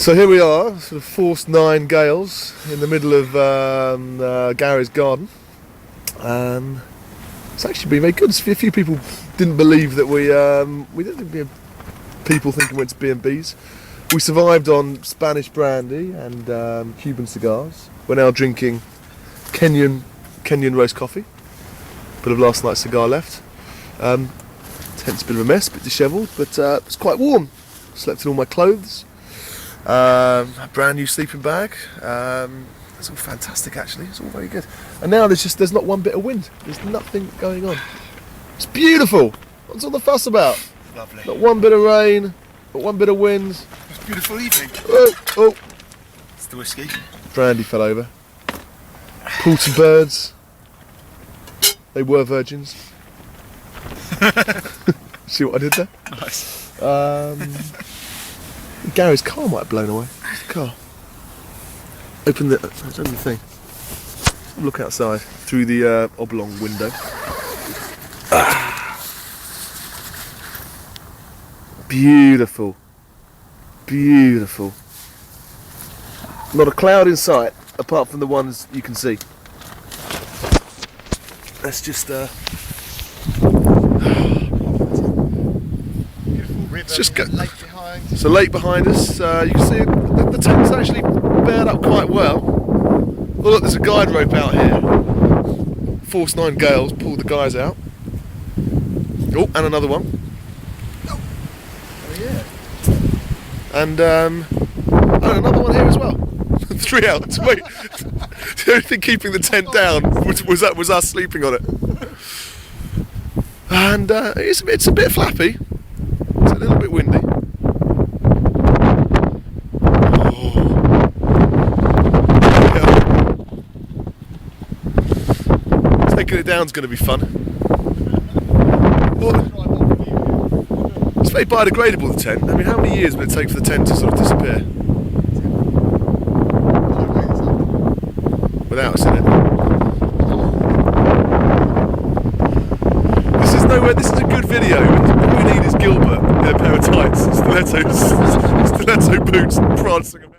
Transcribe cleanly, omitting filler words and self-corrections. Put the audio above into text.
So here we are, sort of forced 9 gales in the middle of Gary's garden. It's actually been very good. A few people didn't believe that we didn't think we had people thinking we went to B&Bs. We survived on Spanish brandy and Cuban cigars. We're now drinking Kenyan roast coffee. Bit of last night's cigar left. Tent's a bit of a mess, a bit dishevelled, but it's quite warm. Slept in all my clothes. A brand new sleeping bag. It's all fantastic actually, it's all very good. And now there's not one bit of wind. There's nothing going on. It's beautiful. What's all the fuss about? Lovely. Not one bit of rain, not one bit of wind. It's a beautiful evening. Oh. It's the whiskey. Brandy fell over. Pulled some birds. They were virgins. See what I did there? Nice. Gary's car might have blown away. Where's the car? Open the thing. Look outside through the oblong window. Beautiful. Beautiful. Not a cloud in sight apart from the ones you can see. Let's just River, just go. lake behind. So lake behind us, you can see the tent's actually bared up quite well. Oh look, there's a guide rope out here. Force 9 gales, pulled the guys out. Oh, and another one. Oh yeah. And another one here as well. 3 out. Wait, the only thing keeping the tent down was us sleeping on it. And it's a bit flappy. It's a little bit windy. Taking it down is going to be fun. It's very biodegradable, the tent. I mean, how many years would it take for the tent to sort of disappear? Without us in it. This is a good video. All we need is Gilbert in a pair of tights, stiletto boots, prancing.